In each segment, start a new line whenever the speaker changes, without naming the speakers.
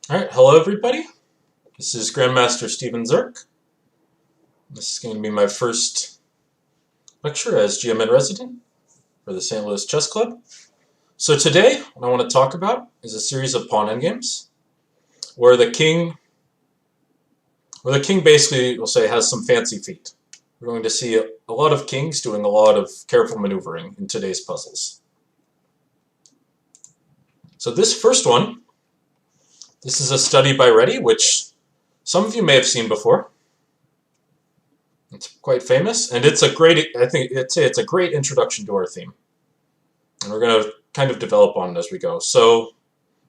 Alright, hello everybody. This is Grandmaster Steven Zierk. This is going to be my first lecture as GM in resident for the St. Louis Chess Club. So today, what I want to talk about is a series of pawn endgames where the king basically, we'll say, has some fancy feet. We're going to see a lot of kings doing a lot of careful maneuvering in today's puzzles. So this first one, this is a study by Reti, which some of you may have seen before. It's quite famous, and it's a great, I think it's a great introduction to our theme. And we're going to kind of develop on it as we go. So,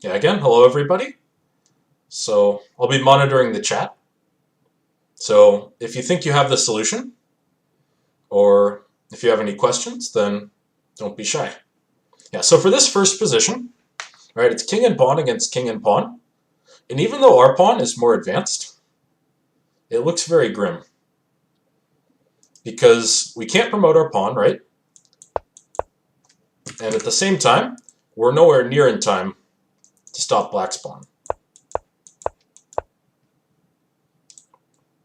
yeah, again, hello everybody. So, I'll be monitoring the chat. So, if you think you have the solution, or if you have any questions, then don't be shy. Yeah, so for this first position, right, it's king and pawn against king and pawn. And even though our pawn is more advanced, it looks very grim. Because we can't promote our pawn, right? And at the same time, we're nowhere near in time to stop black's pawn.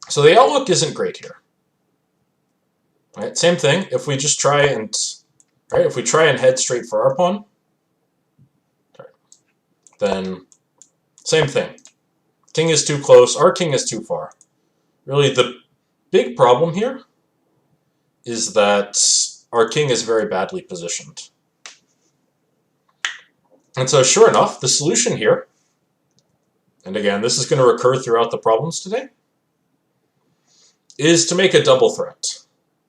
So the outlook isn't great here. Right? Same thing, if we just try and head straight for our pawn, then same thing. King is too close, our king is too far. Really, the big problem here is that our king is very badly positioned. And so sure enough, the solution here, and again, this is going to recur throughout the problems today, is to make a double threat.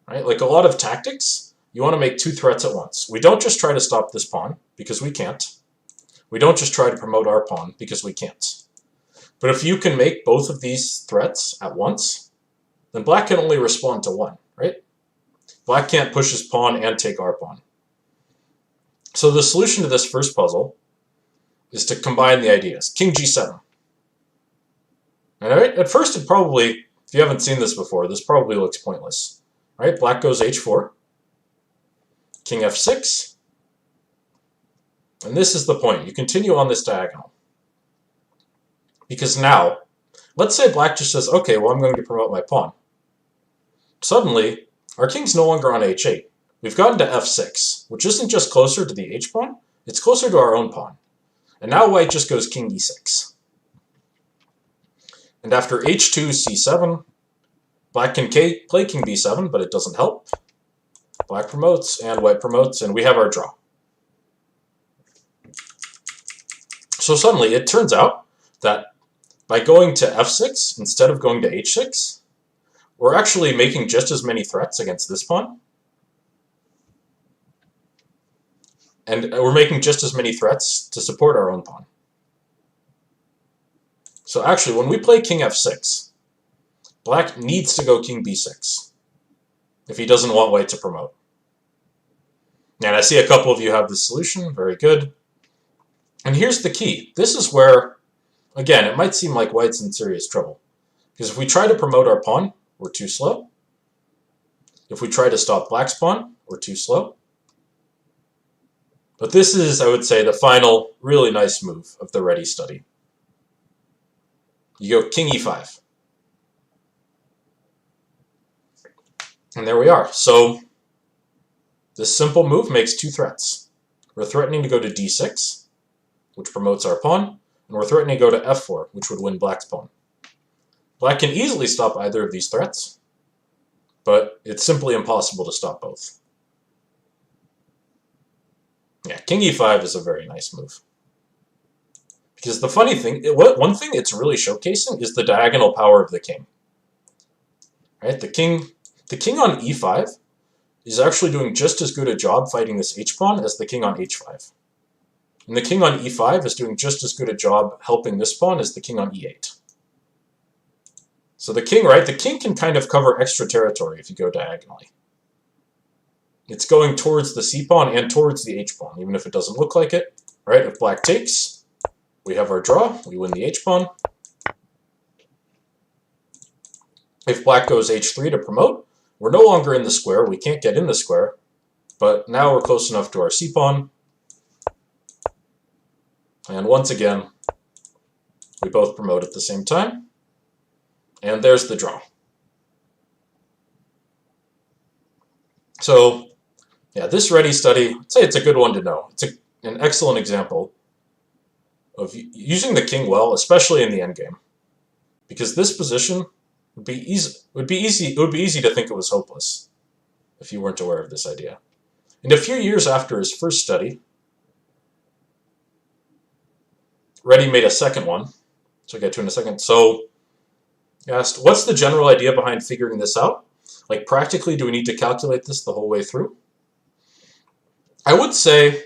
Right? Like a lot of tactics, you want to make two threats at once. We don't just try to stop this pawn, because we can't. We don't just try to promote our pawn, because we can't. But if you can make both of these threats at once, then black can only respond to one, right? Black can't push his pawn and take our pawn. So the solution to this first puzzle is to combine the ideas. King g7. And at first, it probably, if you haven't seen this before, this probably looks pointless. Right? Black goes h4. King f6. And this is the point. You continue on this diagonal. Because now, let's say black just says, okay, well, I'm going to promote my pawn. Suddenly, our king's no longer on h8. We've gotten to f6, which isn't just closer to the h-pawn, it's closer to our own pawn. And now white just goes king e6. And after h2, c7, black can play king b7, but it doesn't help. Black promotes, and white promotes, and we have our draw. So suddenly, it turns out that by going to f6 instead of going to h6, we're actually making just as many threats against this pawn. And we're making just as many threats to support our own pawn. So actually, when we play king f6, black needs to go king b6 if he doesn't want white to promote. And I see a couple of you have the solution. Very good. And here's the key. This is where, again, it might seem like white's in serious trouble. Because if we try to promote our pawn, we're too slow. If we try to stop black's pawn, we're too slow. But this is, I would say, the final really nice move of the Reti study. You go king e5. And there we are. So this simple move makes two threats. We're threatening to go to d6, which promotes our pawn, and we're threatening to go to f4, which would win black's pawn. Black can easily stop either of these threats, but it's simply impossible to stop both. Yeah, king e5 is a very nice move. Because the funny thing, one thing it's really showcasing is the diagonal power of the king. Right? The king on e5 is actually doing just as good a job fighting this h-pawn as the king on h5. And the king on e5 is doing just as good a job helping this pawn as the king on e8. So the king, right, the king can kind of cover extra territory if you go diagonally. It's going towards the c-pawn and towards the h-pawn, even if it doesn't look like it. Right? If black takes, we have our draw, we win the h-pawn. If black goes h3 to promote, we're no longer in the square, we can't get in the square, but now we're close enough to our c-pawn. And once again, We both promote at the same time. And there's the draw. So, yeah, this Reti study, I'd say it's a good one to know. It's an excellent example of using the king well, especially in the endgame. Because this position would be easy. It would be easy to think it was hopeless if you weren't aware of this idea. And a few years after his first study, Reti made a second one, which I'll get to in a second. So he asked, what's the general idea behind figuring this out? Like, practically, do we need to calculate this the whole way through? I would say,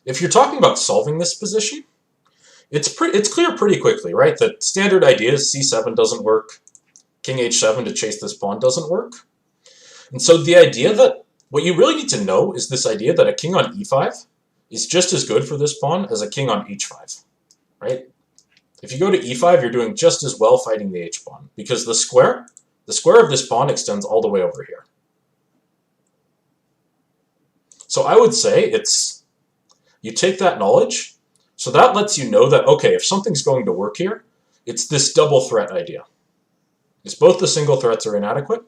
if you're talking about solving this position, it's clear pretty quickly, right? The standard idea is c7 doesn't work, king h7 to chase this pawn doesn't work. And so the idea that, what you really need to know is this idea that a king on e5 is just as good for this pawn as a king on h5, right? If you go to e5, you're doing just as well fighting the h-pawn, because the square of this pawn extends all the way over here. So I would say you take that knowledge, so that lets you know that, okay, if something's going to work here, it's this double threat idea. It's both the single threats are inadequate.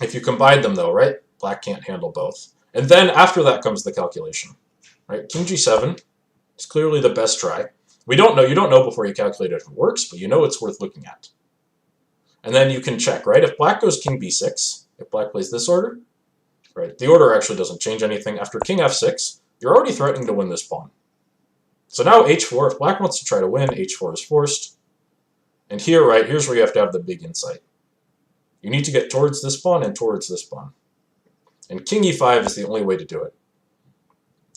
If you combine them though, right, black can't handle both. And then after that comes the calculation, right? King g7 is clearly the best try. You don't know before you calculate it if it works, but you know it's worth looking at. And then you can check, right? If black goes king b6, if black plays this order, right, the order actually doesn't change anything. After king f6, you're already threatening to win this pawn. So now h4, if black wants to try to win, h4 is forced. And here, right, here's where you have to have the big insight. You need to get towards this pawn and towards this pawn. And king e5 is the only way to do it.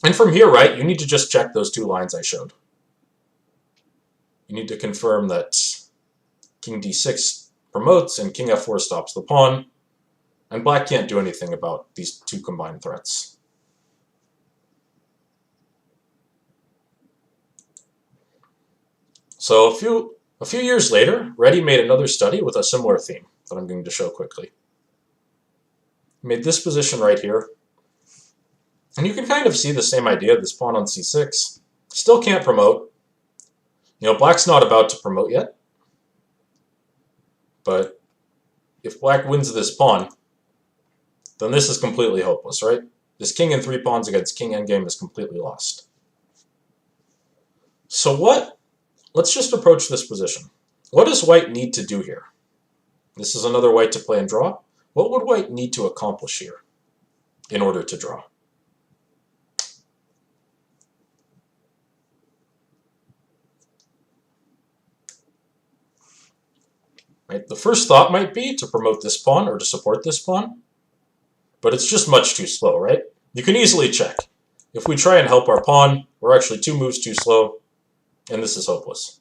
And from here, right, you need to just check those two lines I showed. You need to confirm that king d6 promotes and king f4 stops the pawn. And black can't do anything about these two combined threats. So a few years later, Reti made another study with a similar theme that I'm going to show quickly. He made this position right here. And you can kind of see the same idea, this pawn on c6. Still can't promote. You know, black's not about to promote yet. But if black wins this pawn, then this is completely hopeless, right? This king and 3 pawns against king endgame is completely lost. So let's just approach this position. What does white need to do here? This is another white to play and draw. What would white need to accomplish here in order to draw? Right? The first thought might be to promote this pawn or to support this pawn, but it's just much too slow, right? You can easily check. If we try and help our pawn, we're actually 2 moves too slow, and this is hopeless.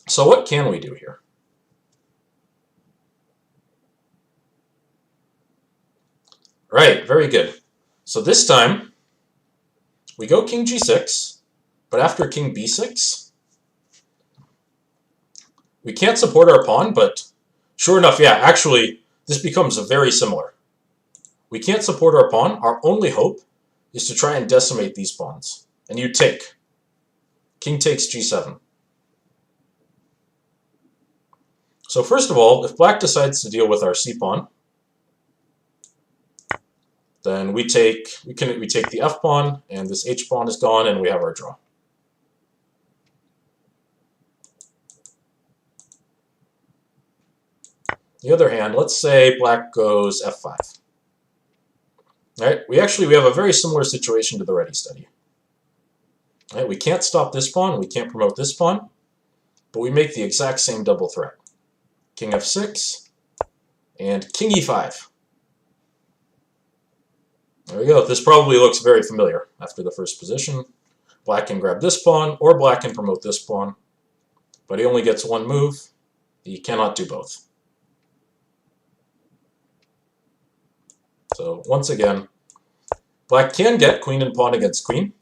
So what can we do here? Right, very good. So this time, we go king g6, but after king b6, we can't support our pawn, but sure enough, yeah, actually, this becomes very similar. We can't support our pawn. Our only hope is to try and decimate these pawns. And you take. King takes g7. So first of all, if black decides to deal with our c-pawn, then we take the f-pawn, and this h-pawn is gone, and we have our draw. On the other hand, let's say black goes f5. Right? We have a very similar situation to the Reti study. Right? We can't stop this pawn, we can't promote this pawn, but we make the exact same double threat. King f6 and king e5. There we go. This probably looks very familiar after the first position. Black can grab this pawn, or black can promote this pawn, but he only gets one move. He cannot do both. So once again, black can get queen and pawn against queen.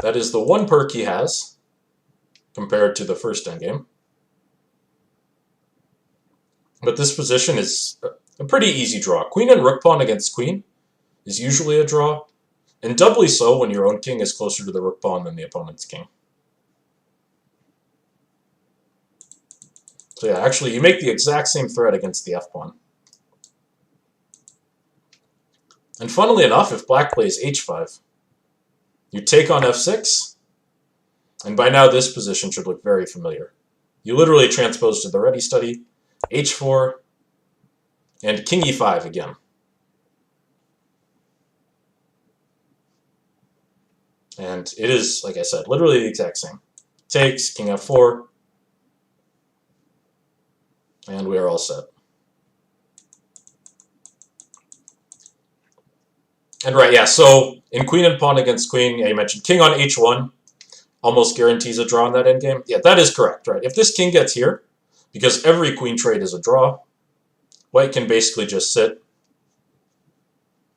That is the one perk he has compared to the first endgame. But this position is a pretty easy draw. Queen and rook pawn against queen is usually a draw. And doubly so when your own king is closer to the rook pawn than the opponent's king. So yeah, actually you make the exact same threat against the f-pawn. And funnily enough, if black plays h5, you take on f6, and by now this position should look very familiar. You literally transpose to the Reti study, h4, and king e5 again. And it is, like I said, literally the exact same. Takes, king f4, and we are all set. And right, yeah, so in queen and pawn against queen, yeah, you mentioned king on h1 almost guarantees a draw in that endgame. Yeah, that is correct, right? If this king gets here, because every queen trade is a draw, white can basically just sit,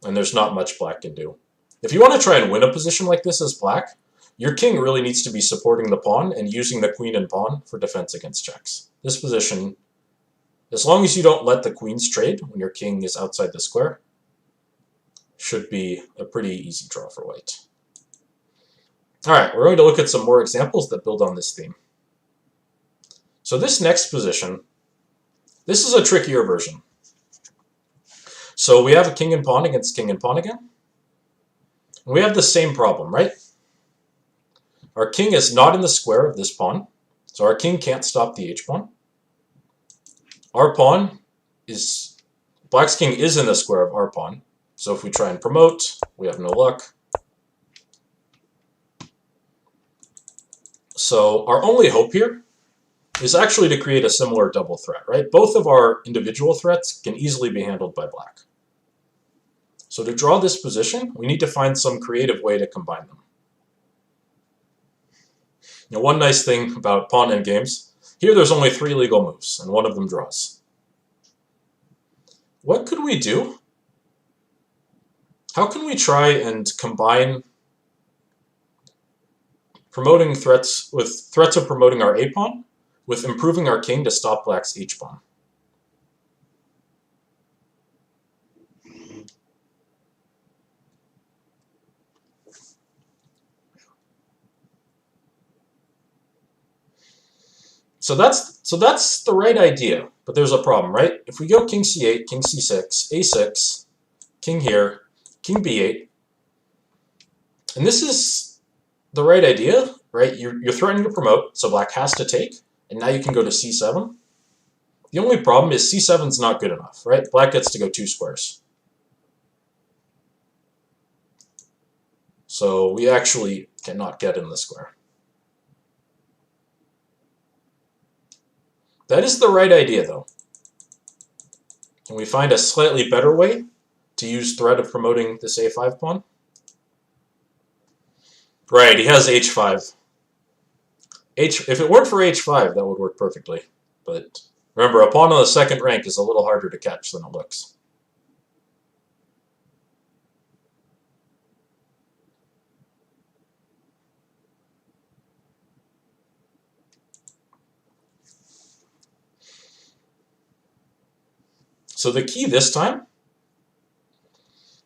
and there's not much black can do. If you want to try and win a position like this as black, your king really needs to be supporting the pawn and using the queen and pawn for defense against checks. This position, as long as you don't let the queens trade when your king is outside the square, should be a pretty easy draw for white. All right, we're going to look at some more examples that build on this theme. So this next position, this is a trickier version. So we have a king and pawn against king and pawn again. And we have the same problem, right? Our king is not in the square of this pawn, so our king can't stop the h-pawn. Our pawn is, black's king is in the square of our pawn, so if we try and promote, we have no luck. So our only hope here is actually to create a similar double threat, right? Both of our individual threats can easily be handled by black. So to draw this position, we need to find some creative way to combine them. Now, one nice thing about pawn endgames, here there's only 3 legal moves, and one of them draws. What could we do? How can we try and combine promoting threats with threats of promoting our a-pawn with improving our king to stop black's h-pawn? So that's the right idea, but there's a problem, right? If we go king c8, king c6, a6, king here, king b8, and this is the right idea, right? You're threatening to promote, so black has to take, and now you can go to c7. The only problem is c7's not good enough, right? Black gets to go 2 squares. So we actually cannot get in the square. That is the right idea, though. Can we find a slightly better way to use threat of promoting this a5 pawn? Right, he has h5. If it weren't for h5, that would work perfectly. But remember, a pawn on the second rank is a little harder to catch than it looks. So the key this time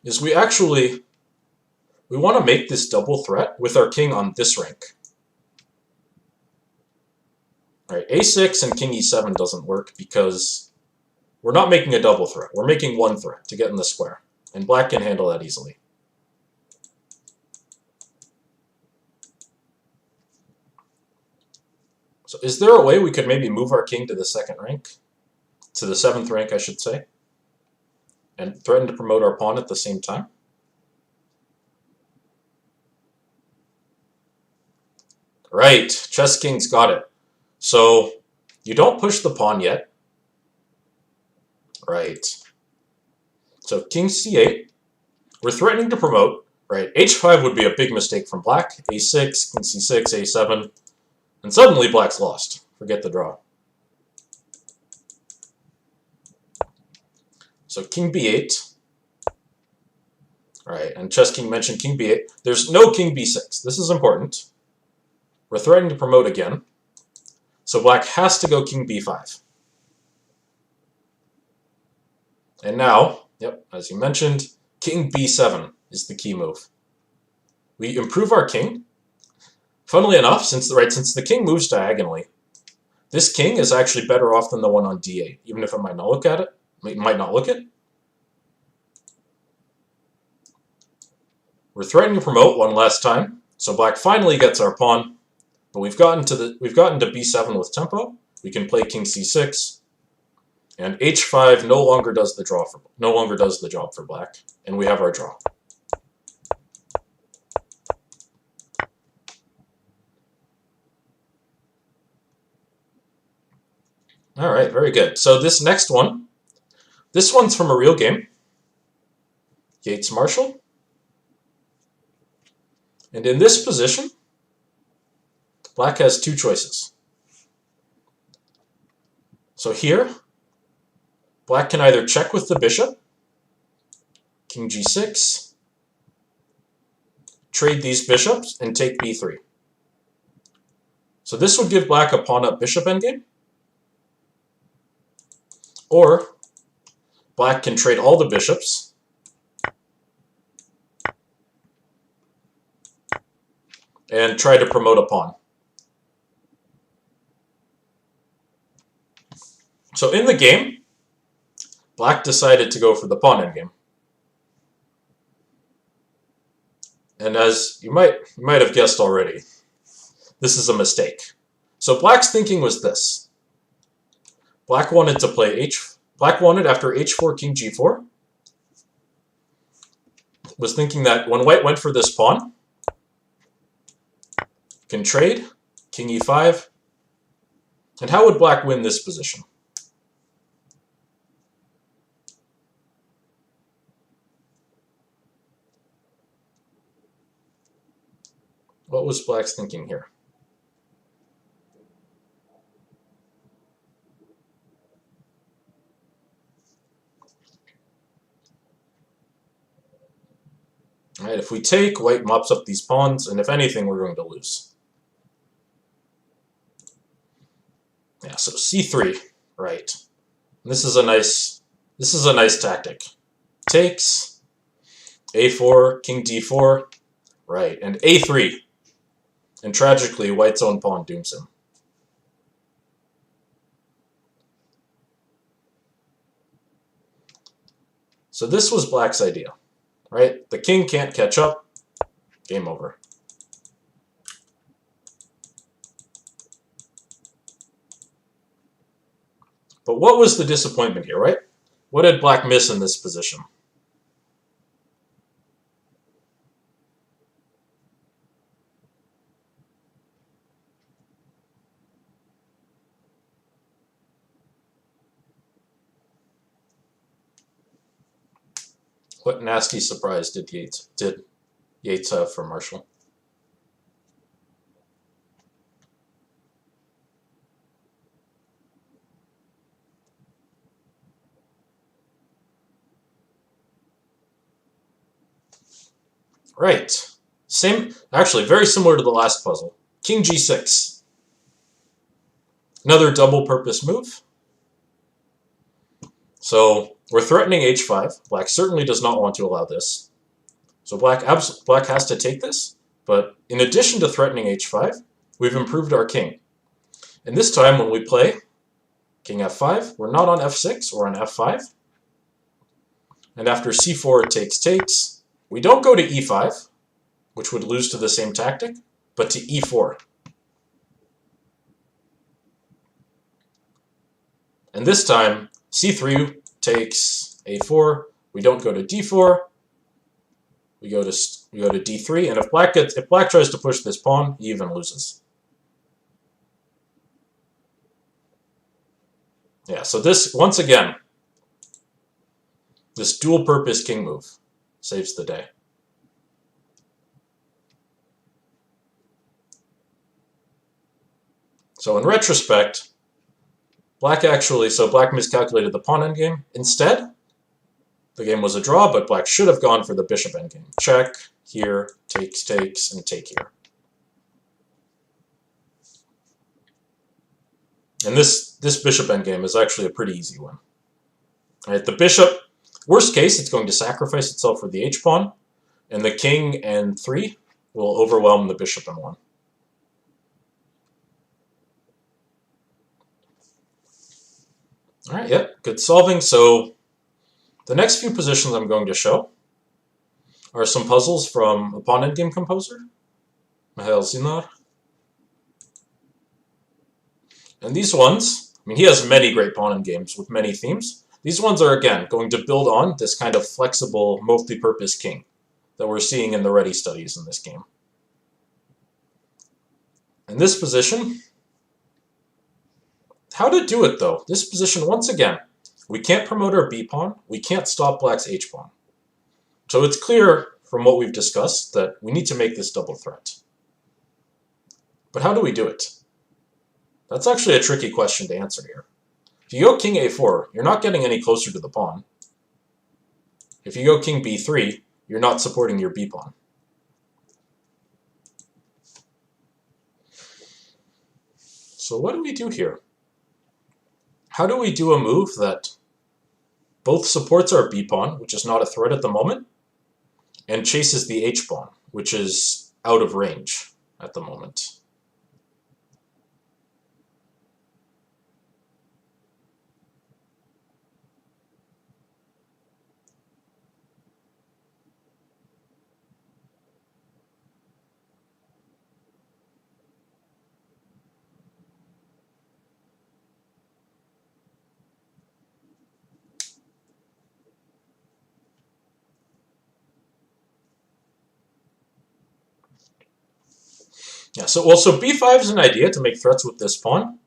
is we want to make this double threat with our king on this rank. All right, a6 and king e7 doesn't work because we're not making a double threat. We're making one threat to get in the square, and black can handle that easily. So is there a way we could maybe move our king to the second rank? To the 7th rank, I should say, and threaten to promote our pawn at the same time? Right, chess king's got it. So you don't push the pawn yet. Right. So king c8, we're threatening to promote, right? h5 would be a big mistake from black. a6, king c6, a7, and suddenly black's lost. Forget the draw. So king b8, right, and chess king mentioned king b8. There's no king b6. This is important. We're threatening to promote again. So black has to go king b5. And now, yep, as you mentioned, king b7 is the key move. we improve our king. Funnily enough, since the king moves diagonally, this king is actually better off than the one on d8, even if it might not look at it. It might not look it. We're threatening to promote one last time, so black finally gets our pawn, but we've gotten to b7 with tempo. We can play king c6, and h5 no longer does the job for black, and we have our draw. All right, very good. So this next one, this one's from a real game. Yates Marshall. And in this position, black has two choices. So here, black can either check with the bishop, king g6, trade these bishops, and take b3. So this would give black a pawn-up bishop endgame. Or black can trade all the bishops and try to promote a pawn. So in the game, black decided to go for the pawn endgame. And as you might have guessed already, this is a mistake. So black's thinking was this. Black wanted to play Black wanted after h4, king g4. Was thinking that when white went for this pawn, can trade, king e5. And how would black win this position? What was black's thinking here? All right, if we take, white mops up these pawns, and if anything, we're going to lose. Yeah, so c3, right. And this is a nice tactic. Takes, a4, king d4, right, and a3. And tragically, white's own pawn dooms him. So this was black's idea. Right? The king can't catch up. Game over. But what was the disappointment here, right? What did black miss in this position? What nasty surprise did Yates have for Marshall? Right. Actually very similar to the last puzzle. King g6. Another double purpose move. So we're threatening h5. Black certainly does not want to allow this. So black has to take this. But in addition to threatening h5, we've improved our king. And this time when we play king f5, we're not on f6, we're on f5. And after c4 takes, we don't go to e5, which would lose to the same tactic, but to e4. And this time, c3 takes a4. We don't go to d4. We go to d3. And if black tries to push this pawn, he even loses. Yeah. So this once again, this dual-purpose king move saves the day. So in retrospect, black miscalculated the pawn endgame. Instead, the game was a draw, but black should have gone for the bishop endgame. Check, here, takes, and take here. And this bishop endgame is actually a pretty easy one. All right, the bishop, worst case, it's going to sacrifice itself for the h-pawn, and the king and 3 will overwhelm the bishop in 1. All right, yep, good solving. So the next few positions I'm going to show are some puzzles from a pawn endgame composer, Mikhail Zinar. And these ones, I mean, he has many great pawn endgames with many themes. These ones are, again, going to build on this kind of flexible, multi-purpose king that we're seeing in the Reti studies in this game. In this position, how to do it, though? This position, once again, we can't promote our b-pawn. We can't stop black's h-pawn. So it's clear from what we've discussed that we need to make this double threat. But how do we do it? That's actually a tricky question to answer here. If you go king a4, you're not getting any closer to the pawn. If you go king b3, you're not supporting your b-pawn. So what do we do here? How do we do a move that both supports our b-pawn, which is not a threat at the moment, and chases the h-pawn, which is out of range at the moment? Yeah, so b5 is an idea to make threats with this pawn.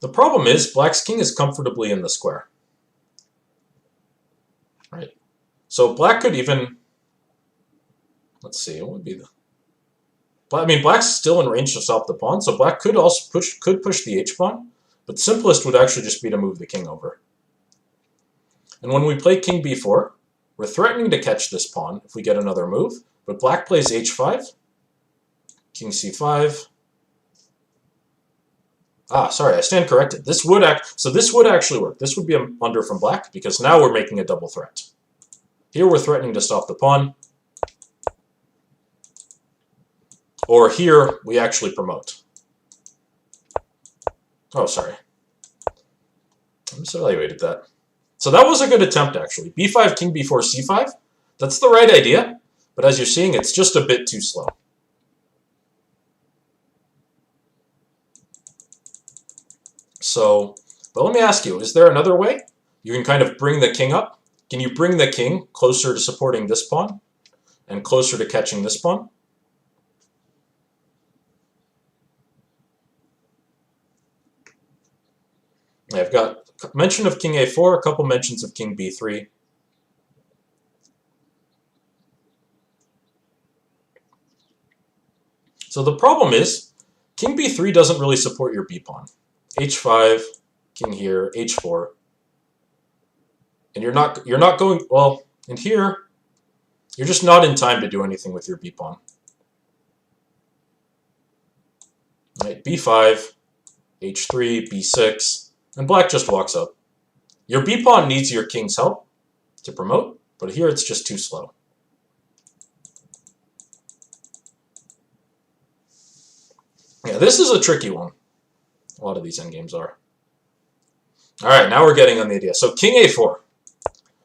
The problem is black's king is comfortably in the square. Right. So black could even, let's see, what would be the, I mean, black's still in range to stop the pawn, so black could also push the h-pawn, but simplest would actually just be to move the king over. And when we play king b4, we're threatening to catch this pawn if we get another move, but black plays h5, king c5. Sorry, I stand corrected. This would actually work. This would be a blunder from black because now we're making a double threat. Here we're threatening to stop the pawn. Or here we actually promote. Oh, sorry. I misevaluated that. So that was a good attempt actually. b5, king b4, c5. That's the right idea, but as you're seeing, it's just a bit too slow. So, but let me ask you, is there another way? You can kind of bring the king up. Can you bring the king closer to supporting this pawn and closer to catching this pawn? I've got mention of king a4, a couple mentions of king b3. So the problem is, king b3 doesn't really support your b-pawn. h5, king here, h4. And you're not going, well, and here, you're just not in time to do anything with your b-pawn. Right, b5, h3, b6, and black just walks up. Your b-pawn needs your king's help to promote, but here it's just too slow. Yeah, this is a tricky one. A lot of these endgames are. All right, now we're getting on the idea. So king a4.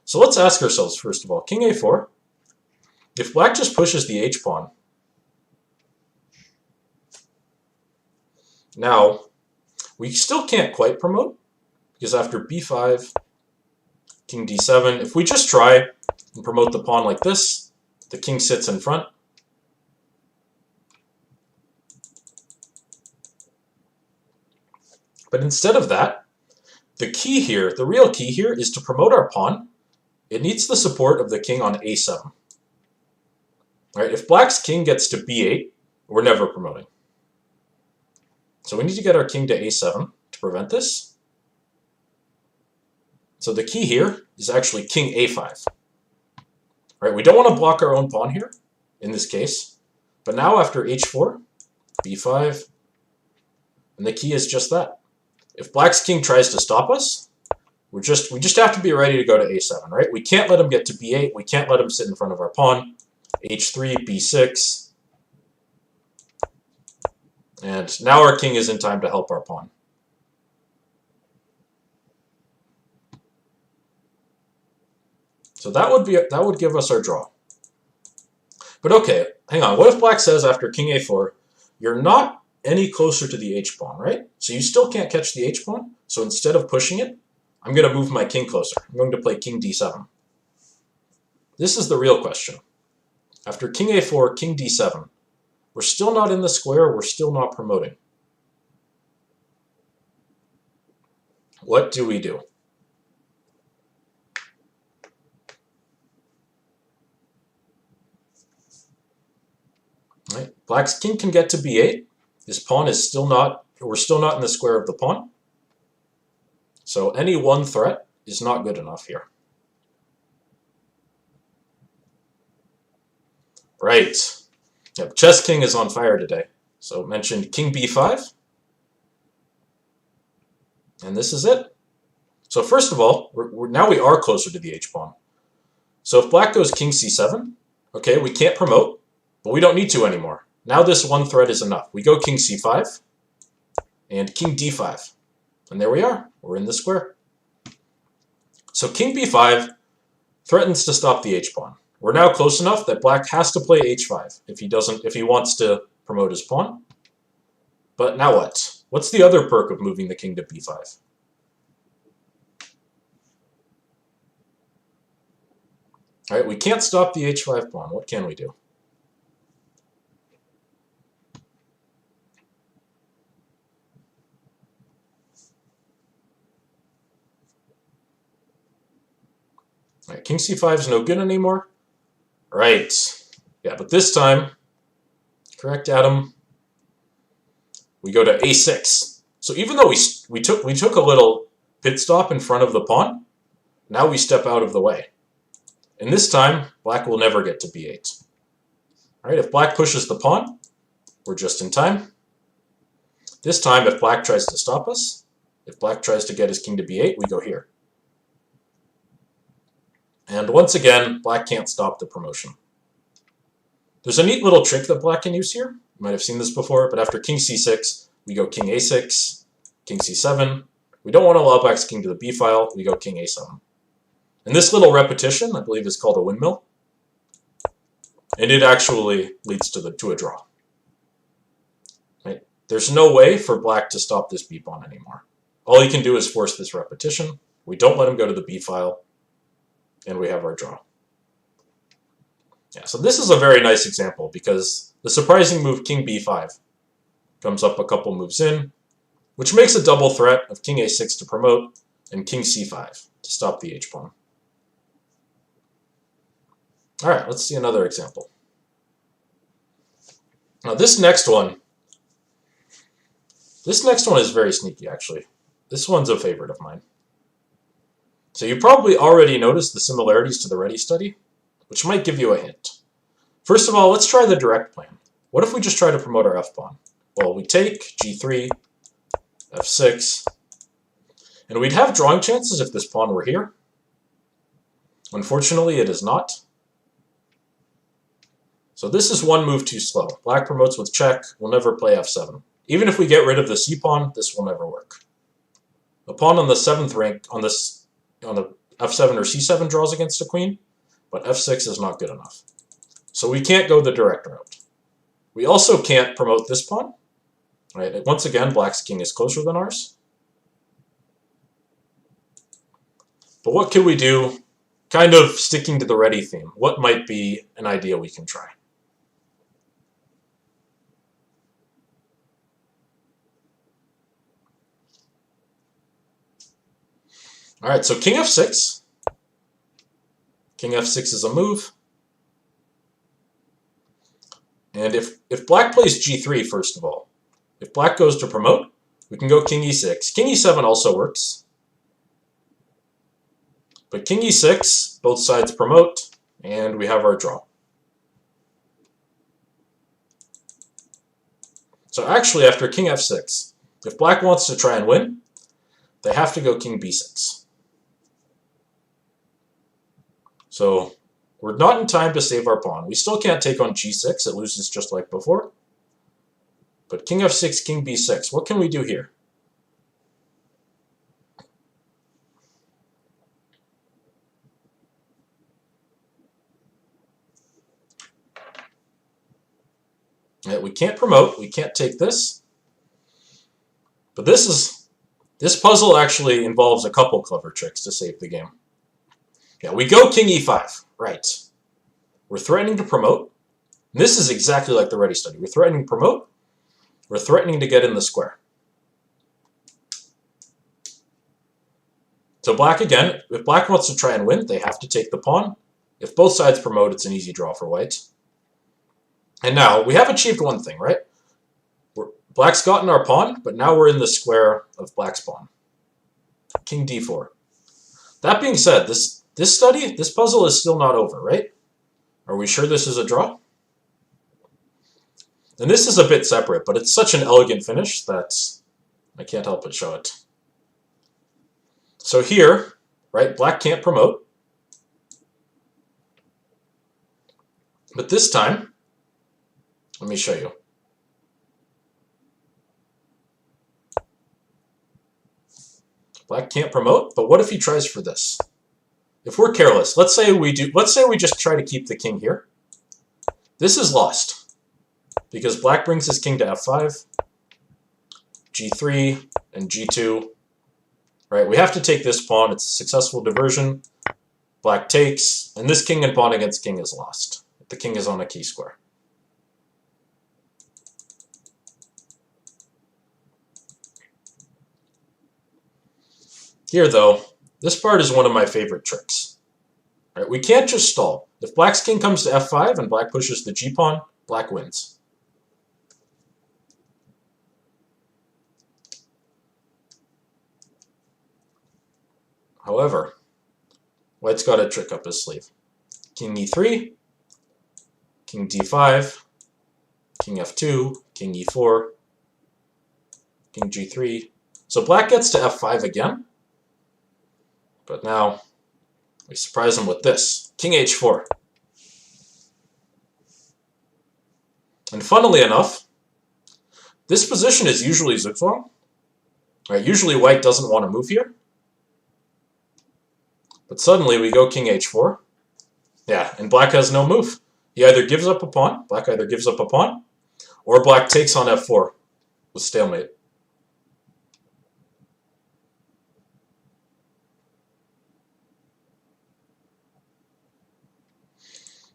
So let's ask ourselves, first of all, king a4. If black just pushes the h-pawn, now we still can't quite promote, because after b5, king d7, if we just try and promote the pawn like this, the king sits in front. But instead of that, the key here, the real key here, is to promote our pawn. It needs the support of the king on a7. Right? If black's king gets to b8, we're never promoting. So we need to get our king to a7 to prevent this. So the key here is actually king a5. Right? We don't want to block our own pawn here, in this case. But now after h4, b5, and the key is just that. If black's king tries to stop us, we just have to be ready to go to a7, right? We can't let him get to b8. We can't let him sit in front of our pawn. h3, b6, And now our king is in time to help our pawn. So that would give us our draw. But okay, hang on. What if black says after king a4, you're not any closer to the h-pawn, right? So you still can't catch the h-pawn. So instead of pushing it, I'm going to move my king closer. I'm going to play king d7. This is the real question. After king a4, king d7, we're still not in the square, we're still not promoting. What do we do? Right. Black's king can get to b8. His pawn is still not, we're still not in the square of the pawn. So any one threat is not good enough here. Right. Yep, Chess King is on fire today. So mentioned king b5. And this is it. So first of all, now we are closer to the h-pawn. So if black goes king c7, okay, we can't promote, but we don't need to anymore. Now this one threat is enough. We go king c5 and king d5. And there we are. We're in the square. So king b5 threatens to stop the h-pawn. We're now close enough that black has to play h5 if he wants to promote his pawn. But now what? What's the other perk of moving the king to b5? All right, we can't stop the h5 pawn. What can we do? All right, king c5 is no good anymore. Right. Yeah, but this time, correct, Adam, we go to a6. So even though we took a little pit stop in front of the pawn, now we step out of the way. And this time, black will never get to b8. All right, if black pushes the pawn, we're just in time. This time, if black tries to stop us, if black tries to get his king to b8, we go here. And once again, black can't stop the promotion. There's a neat little trick that black can use here. You might have seen this before, but after king c6, we go king a6, king c7. We don't want to allow black's king to the b file. We go king a7. And this little repetition, I believe, is called a windmill. And it actually leads to a draw. Right? There's no way for black to stop this b pawn anymore. All he can do is force this repetition. We don't let him go to the b file. And we have our draw. Yeah, so this is a very nice example because the surprising move king b5 comes up a couple moves in, which makes a double threat of king a6 to promote and king c5 to stop the h-pawn. All right, let's see another example. Now this next one is very sneaky, actually. This one's a favorite of mine. So you probably already noticed the similarities to the Reti study, which might give you a hint. First of all, let's try the direct plan. What if we just try to promote our f-pawn? Well, we take g3, f6, and we'd have drawing chances if this pawn were here. Unfortunately, it is not. So this is one move too slow. Black promotes with check. We'll never play f7. Even if we get rid of the c-pawn, this will never work. The pawn on the 7th rank, on the f7 or c7 draws against a queen, but f6 is not good enough. So we can't go the direct route. We also can't promote this pawn. Right? Once again, black's king is closer than ours. But what can we do? Kind of sticking to the Reti theme. What might be an idea we can try? All right, so king f6. King f6 is a move. And if black plays g3, first of all, if black goes to promote, we can go king e6. King e7 also works. But king e6, both sides promote, and we have our draw. So actually, after king f6, if black wants to try and win, they have to go king b6. So we're not in time to save our pawn. We still can't take on g6. It loses just like before. But king f6, king b6. What can we do here? Yeah, we can't promote. We can't take this. But this puzzle actually involves a couple clever tricks to save the game. Yeah, we go king e5. Right. We're threatening to promote. And this is exactly like the Reti study. We're threatening to promote. We're threatening to get in the square. So black again, if black wants to try and win, they have to take the pawn. If both sides promote, it's an easy draw for white. And now, we have achieved one thing, right? Black's gotten our pawn, but now we're in the square of black's pawn. King d4. That being said, this puzzle is still not over, right? Are we sure this is a draw? And this is a bit separate, but it's such an elegant finish that I can't help but show it. So here, right, black can't promote. But this time, let me show you. Black can't promote, but what if he tries for this? If we're careless, let's say we just try to keep the king here. This is lost because black brings his king to f5, g3, and g2. Right, we have to take this pawn. It's a successful diversion. Black takes, and this king and pawn against king is lost. The king is on a key square. Here, though, this part is one of my favorite tricks. Right, we can't just stall. If black's king comes to f5 and black pushes the g-pawn, black wins. However, white's got a trick up his sleeve. King e3, king d5, king f2, king e4, king g3. So black gets to f5 again, but now we surprise him with this, king h4. And funnily enough, this position is usually zugzwang. Right, usually white doesn't want to move here. But suddenly we go king h4. Yeah, and black has no move. He either gives up a pawn, black either gives up a pawn, or black takes on f4 with stalemate.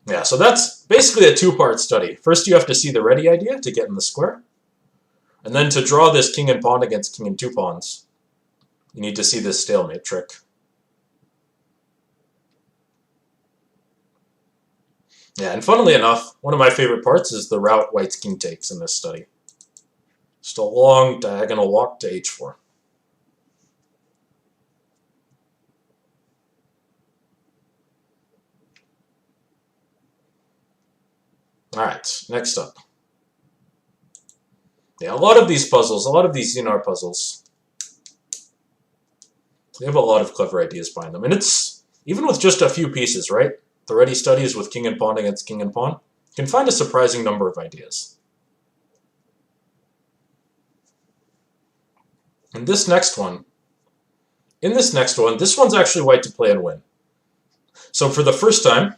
Yeah, so that's basically a two-part study. First you have to see the Reti idea to get in the square. And then to draw this king and pawn against king and two pawns, you need to see this stalemate trick. Yeah, and funnily enough, one of my favorite parts is the route white's king takes in this study. Just a long diagonal walk to h4. Alright, next up. Yeah, a lot of these puzzles, a lot of these Zinar puzzles, they have a lot of clever ideas behind them. And it's, even with just a few pieces, right? The Reti studies with king and pawn against king and pawn, you can find a surprising number of ideas. And this next one, this one's actually white to play and win. So for the first time,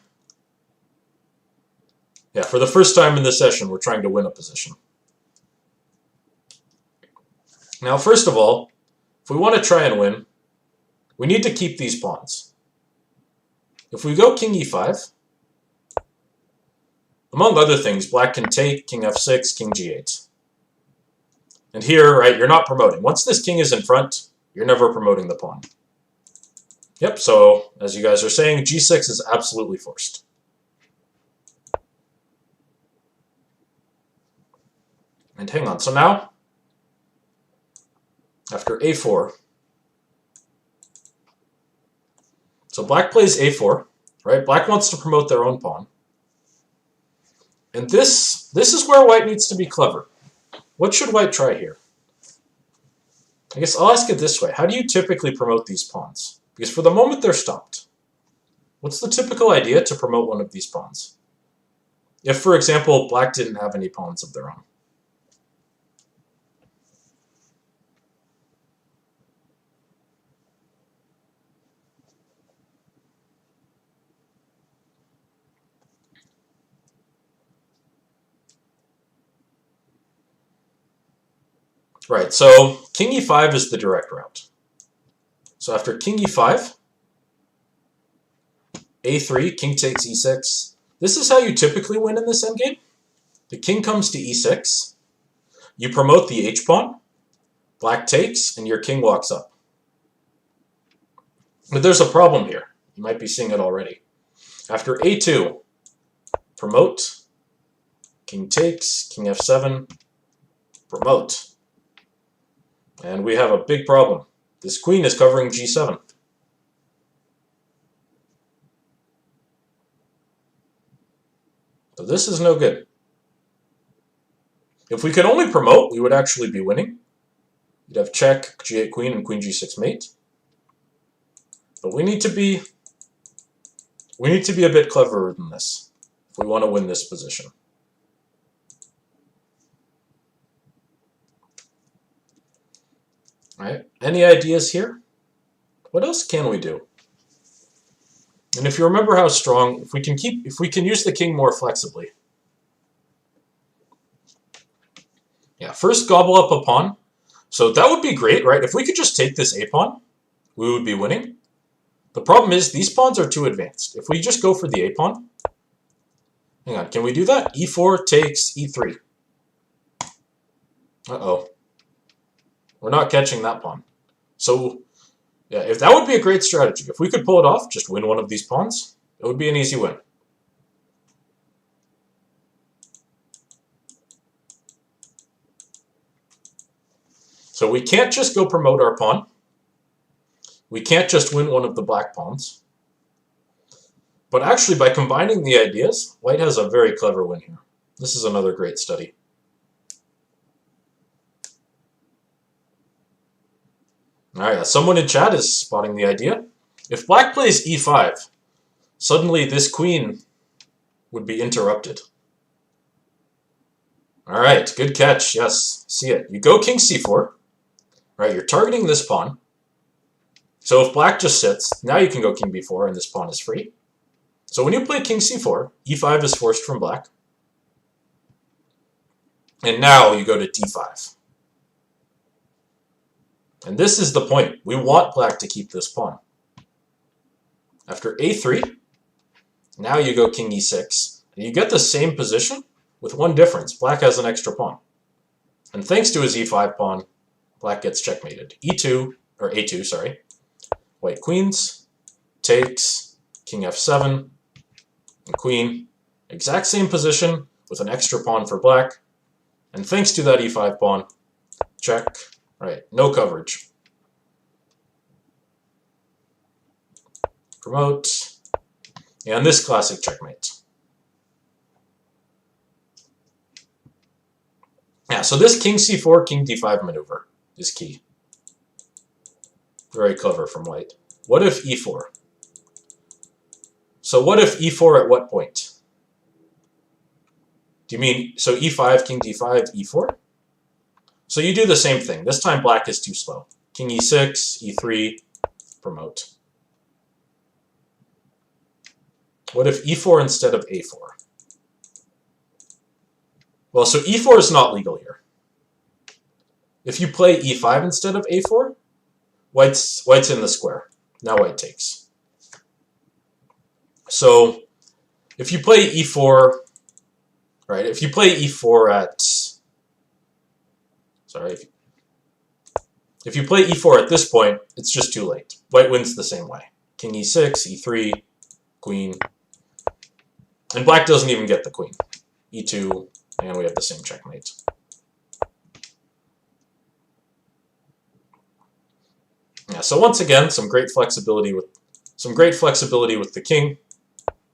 in this session, we're trying to win a position. Now, first of all, if we want to try and win, we need to keep these pawns. If we go king e5, among other things, black can take, king f6, king g8. And here, right, you're not promoting. Once this king is in front, you're never promoting the pawn. Yep, so, as you guys are saying, g6 is absolutely forced. And hang on, so now, after a4, so black plays a4, right? Black wants to promote their own pawn. And this is where white needs to be clever. What should white try here? I guess I'll ask it this way. How do you typically promote these pawns? Because for the moment they're stopped. What's the typical idea to promote one of these pawns? If, for example, black didn't have any pawns of their own. Right, so king e5 is the direct route. So after king e5, a3, king takes e6. This is how you typically win in this endgame. The king comes to e6. You promote the h-pawn. Black takes, and your king walks up. But there's a problem here. You might be seeing it already. After a2, promote, king takes, king f7, promote. And we have a big problem. This queen is covering g7. So this is no good. If we could only promote, we would actually be winning. You'd have check, g8 queen, and queen g6 mate. But we need to be a bit cleverer than this if we want to win this position. All right. Any ideas here? What else can we do? And if you remember how strong, if we can use the king more flexibly. Yeah, first gobble up a pawn. So that would be great, right? If we could just take this a-pawn, we would be winning. The problem is these pawns are too advanced. If we just go for the a-pawn, hang on, can we do that? e4 takes e3. Uh-oh. We're not catching that pawn. So, yeah, if that would be a great strategy. If we could pull it off, just win one of these pawns, it would be an easy win. So we can't just go promote our pawn. We can't just win one of the black pawns. But actually, by combining the ideas, white has a very clever win here. This is another great study. All right, someone in chat is spotting the idea. If black plays e5, suddenly this queen would be interrupted. All right, good catch. Yes, see it. You go king c4. Right, you're targeting this pawn. So if black just sits, now you can go king b4 and this pawn is free. So when you play king c4, e5 is forced from black. And now you go to d5. And this is the point. We want black to keep this pawn. After a3, now you go king e6. And you get the same position with one difference. Black has an extra pawn. And thanks to his e5 pawn, black gets checkmated. a2, sorry. White queens, takes, king f7, and queen. Exact same position with an extra pawn for black. And thanks to that e5 pawn, check. Right, no coverage. Promote. And this classic checkmate. Yeah, so this king c4, king d5 maneuver is key. Very clever from white. What if e4? So what if e4 at what point? Do you mean, so e5, king d5, e4? So you do the same thing. This time black is too slow. King e6, e3, promote. What if e4 instead of a4? Well, so e4 is not legal here. If you play e5 instead of a4, white's in the square. Now white takes. So if you play e4, right, if you play e4 at, sorry, if you play e4 at this point, it's just too late. White wins the same way. King e6, e3, queen. And black doesn't even get the queen. e2, and we have the same checkmate. Yeah, so once again, some great flexibility with the king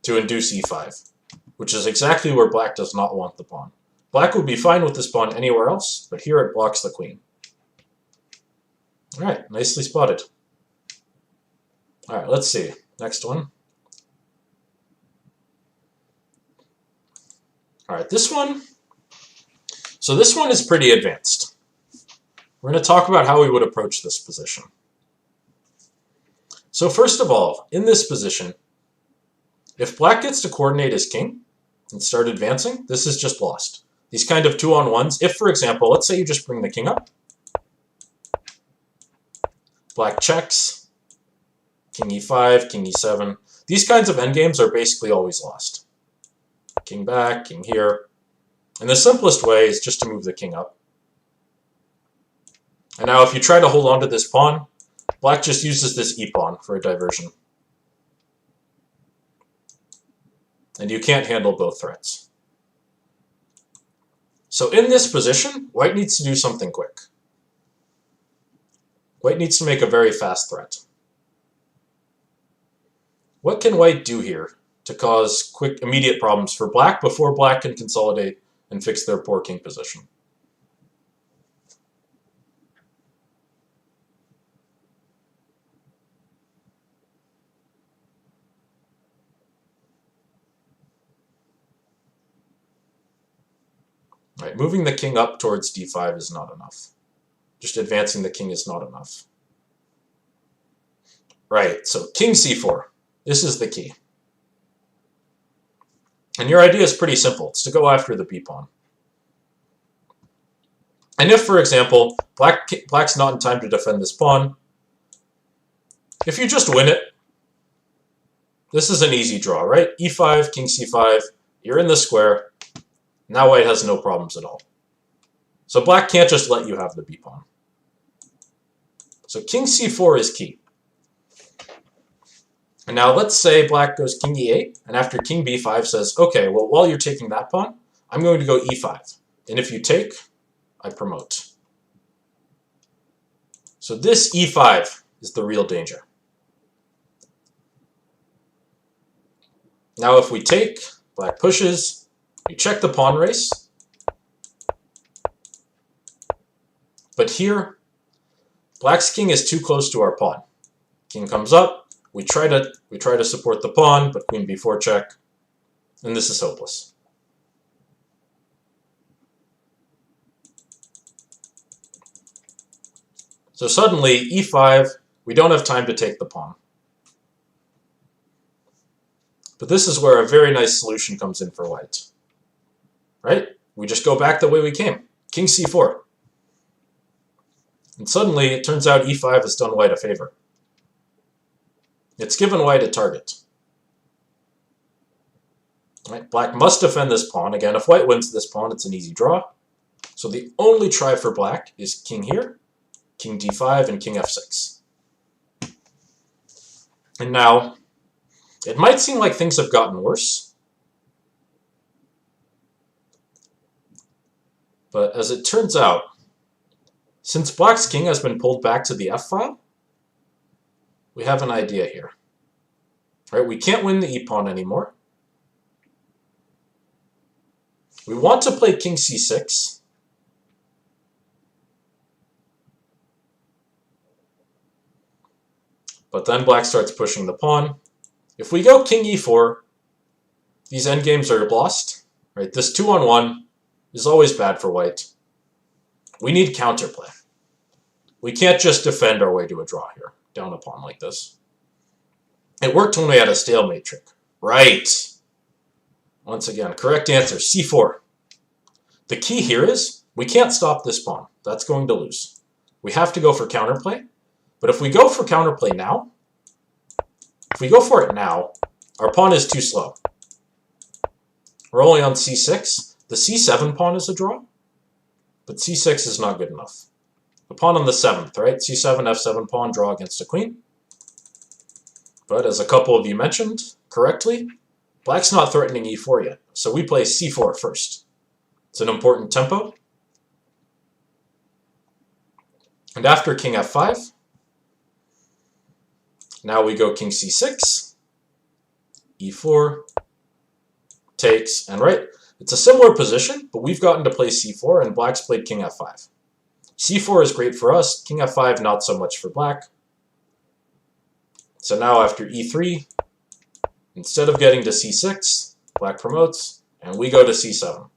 to induce e5, which is exactly where black does not want the pawn. Black would be fine with this pawn anywhere else, but here it blocks the queen. All right, nicely spotted. All right, let's see. Next one. All right, this one. So this one is pretty advanced. We're going to talk about how we would approach this position. So first of all, in this position, if black gets to coordinate his king and start advancing, this is just lost. These kind of 2-on-1s, if, for example, let's say you just bring the king up, Black checks, king e5, king e7. These kinds of endgames are basically always lost. King back, king here. And the simplest way is just to move the king up. And now if you try to hold on to this pawn, black just uses this e-pawn for a diversion. And you can't handle both threats. So in this position, white needs to do something quick. White needs to make a very fast threat. What can white do here to cause quick, immediate problems for black before black can consolidate and fix their poor king position? Right, moving the king up towards d5 is not enough. Just advancing the king is not enough. Right, so king c4. This is the key. And your idea is pretty simple. It's to go after the b-pawn. And if, for example, black's not in time to defend this pawn, if you just win it, this is an easy draw, right? e5, king c5, you're in the square. Now white has no problems at all. So black can't just let you have the b-pawn. So king c4 is key. And now let's say black goes king e8, and after king b5 says, okay, well, while you're taking that pawn, I'm going to go e5. And if you take, I promote. So this e5 is the real danger. Now if we take, black pushes, we check the pawn race. But here, black's king is too close to our pawn. King comes up. We try to support the pawn, but queen b4 check, and this is hopeless. So suddenly, e5, we don't have time to take the pawn. But this is where a very nice solution comes in for white. Right? We just go back the way we came. King c4. And suddenly, it turns out e5 has done white a favor. It's given white a target. Right? Black must defend this pawn. Again, if white wins this pawn, it's an easy draw. So the only try for black is king here, king d5, and king f6. And now, it might seem like things have gotten worse. But as it turns out, since black's king has been pulled back to the f-file, we have an idea here. Right? We can't win the e-pawn anymore. We want to play king c6. But then black starts pushing the pawn. If we go king e4, these endgames are lost. Right? This 2-on-1 is always bad for white. We need counterplay. We can't just defend our way to a draw here, down a pawn like this. It worked when we had a stalemate trick. Right. Once again, correct answer, c4. The key here is we can't stop this pawn. That's going to lose. We have to go for counterplay. But if we go for counterplay now, if we go for it now, our pawn is too slow. We're only on c6. The c7 pawn is a draw, but c6 is not good enough. The pawn on the 7th, right? c7, f7 pawn, draw against a queen. But as a couple of you mentioned correctly, black's not threatening e4 yet, so we play c4 first. It's an important tempo. And after king f5, now we go king c6, e4, takes, and right, it's a similar position, but we've gotten to play c4, and black's played king f5. c4 is great for us, king f5 not so much for black. So now after e3, instead of getting to c6, black promotes, and we go to c7.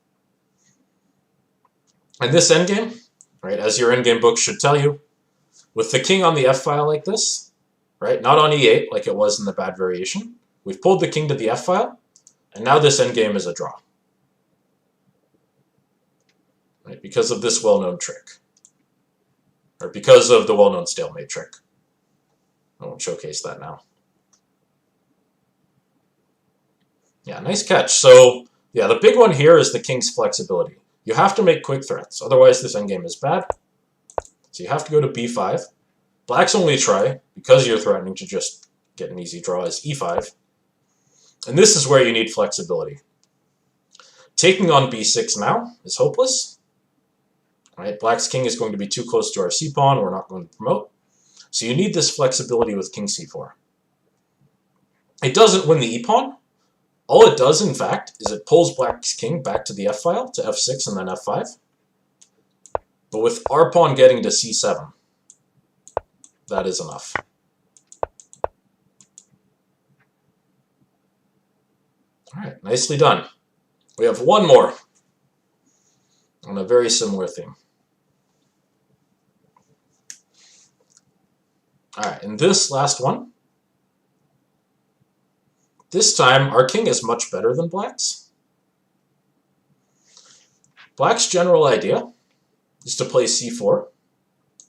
And this endgame, right, as your endgame book should tell you, with the king on the f-file like this, right, not on e8 like it was in the bad variation, we've pulled the king to the f-file, and now this endgame is a draw. Right, because of this well-known trick. Or because of the well-known stalemate trick. I won't showcase that now. Yeah, nice catch. So, yeah, the big one here is the king's flexibility. You have to make quick threats, otherwise this endgame is bad. So you have to go to b5. Black's only try, because you're threatening to just get an easy draw, is e5. And this is where you need flexibility. Taking on b6 now is hopeless. Right? Black's king is going to be too close to our c-pawn. We're not going to promote. So you need this flexibility with king c4. It doesn't win the e-pawn. All it does, in fact, is it pulls Black's king back to the f-file, to f6 and then f5. But with our pawn getting to c7, that is enough. All right, nicely done. We have one more on a very similar theme. All right, in this last one, this time our king is much better than Black's. Black's general idea is to play c4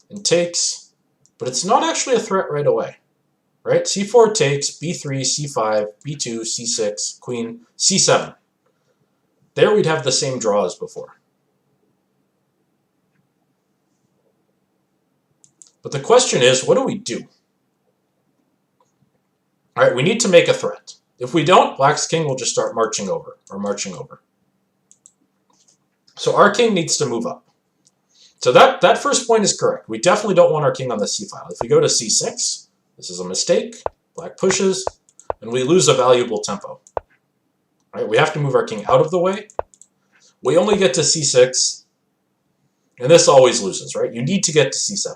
and takes, but it's not actually a threat right away. Right? c4 takes, b3, c5, b2, c6, queen, c7. There we'd have the same draw as before. But the question is, what do we do? All right, we need to make a threat. If we don't, Black's king will just start marching over. So our king needs to move up. So that first point is correct. We definitely don't want our king on the c-file. If we go to c6, this is a mistake. Black pushes, and we lose a valuable tempo. Right? We have to move our king out of the way. We only get to c6, and this always loses, right? You need to get to c7.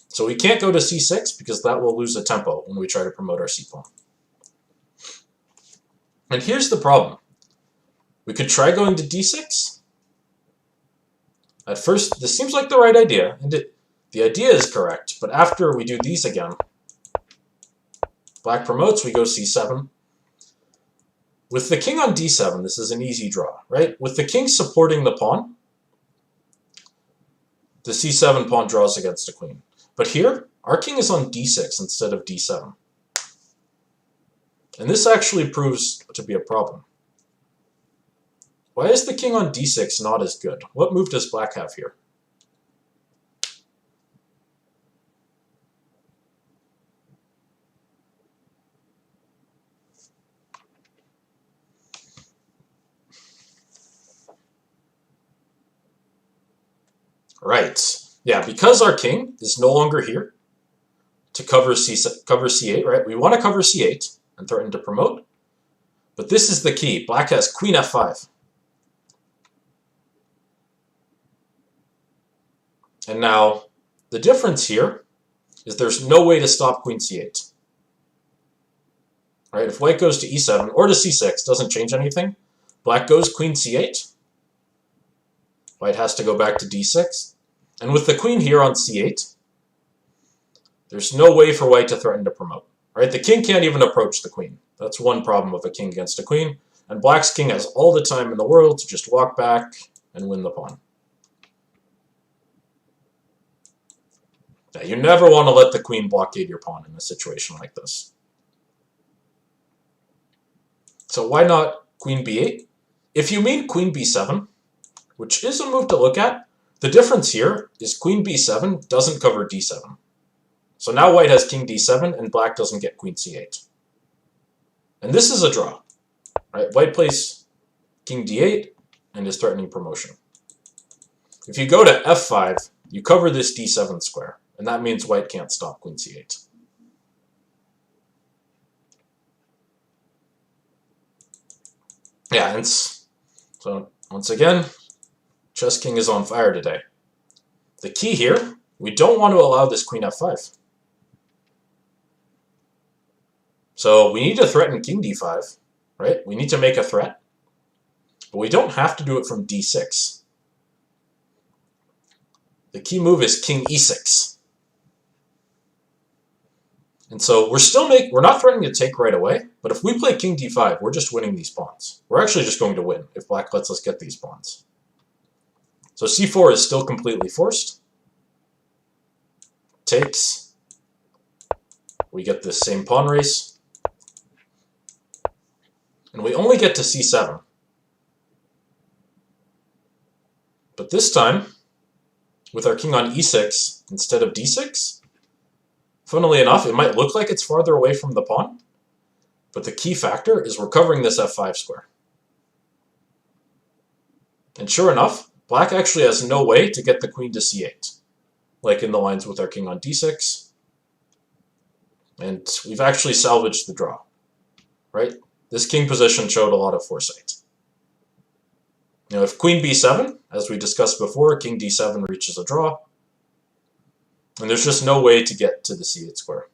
So we can't go to c6 because that will lose a tempo when we try to promote our c-pawn. And here's the problem. We could try going to d6. At first, this seems like the right idea, and the idea is correct, but after we do these again, Black promotes, we go c7. With the king on d7, this is an easy draw, right? With the king supporting the pawn, the c7 pawn draws against the queen. But here, our king is on d6 instead of d7. And this actually proves to be a problem. Why is the king on d6 not as good? What move does Black have here? Right. Yeah, because our king is no longer here to cover c8, right? We want to cover c8 and threaten to promote. But this is the key. Black has queen f5. And now, the difference here is there's no way to stop queen c8. Right? If white goes to e7 or to c6, doesn't change anything. Black goes queen c8. White has to go back to d6. And with the queen here on c8, there's no way for white to threaten to promote. Right? The king can't even approach the queen. That's one problem of a king against a queen. And Black's king has all the time in the world to just walk back and win the pawn. Now, you never want to let the queen blockade your pawn in a situation like this. So why not queen b8? If you mean queen b7, which is a move to look at, the difference here is queen b7 doesn't cover d7. So now white has king d7 and Black doesn't get queen c8. And this is a draw. Right? White plays king d8 and is threatening promotion. If you go to f5, you cover this d7 square, and that means white can't stop queen c8. Yeah, and so once again, Chess King is on fire today. The key here, we don't want to allow this queen f5. So we need to threaten king d5, right? We need to make a threat, but we don't have to do it from d6. The key move is king e6. And so we're not threatening to take right away, but if we play king d5, we're just winning these pawns. We're actually just going to win if Black lets us get these pawns. So c4 is still completely forced. takes. We get this same pawn race. And we only get to c7. But this time, with our king on e6 instead of d6, funnily enough, it might look like it's farther away from the pawn, but the key factor is we're covering this f5 square. And sure enough, black actually has no way to get the queen to c8, like in the lines with our king on d6. And we've actually salvaged the draw, right? This king position showed a lot of foresight. Now, if queen b7, as we discussed before, king d7 reaches a draw, and there's just no way to get to the c8 square.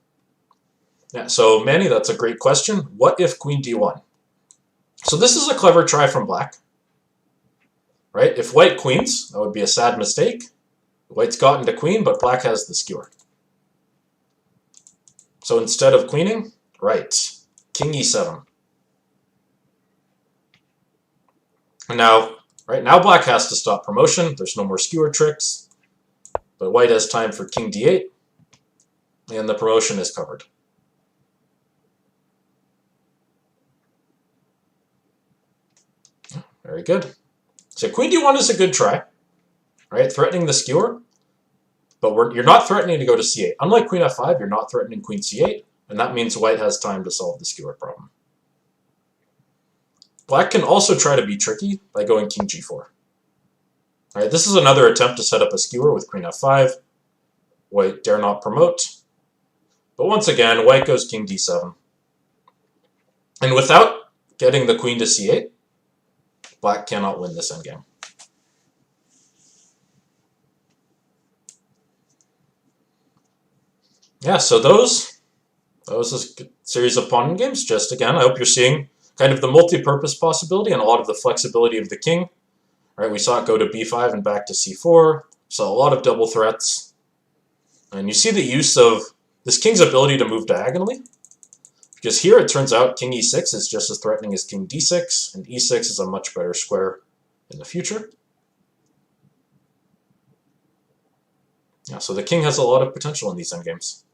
Yeah, so Manny, that's a great question. What if queen d1? So this is a clever try from black, right? If white queens, that would be a sad mistake. White's gotten to queen, but black has the skewer. So instead of queening, right, king e7. And now, right now black has to stop promotion. There's no more skewer tricks. But white has time for king d8, and the promotion is covered. Very good. So queen d1 is a good try, right? Threatening the skewer, but you're not threatening to go to c8. Unlike queen f5, you're not threatening queen c8, and that means white has time to solve the skewer problem. Black can also try to be tricky by going king g4. All right, this is another attempt to set up a skewer with queen f5. White dare not promote. But once again, white goes king d7. And without getting the queen to c8, black cannot win this endgame. Yeah, so those is a series of pawn games. Just again, I hope you're seeing kind of the multi-purpose possibility and a lot of the flexibility of the king. All right, we saw it go to b5 and back to c4. So a lot of double threats. And you see the use of this king's ability to move diagonally. Because here it turns out king e6 is just as threatening as king d6, and e6 is a much better square in the future. Yeah, so the king has a lot of potential in these endgames.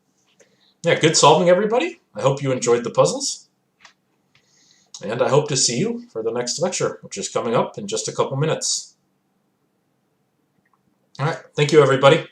Yeah, good solving, everybody. I hope you enjoyed the puzzles. And I hope to see you for the next lecture, which is coming up in just a couple minutes. All right, thank you, everybody.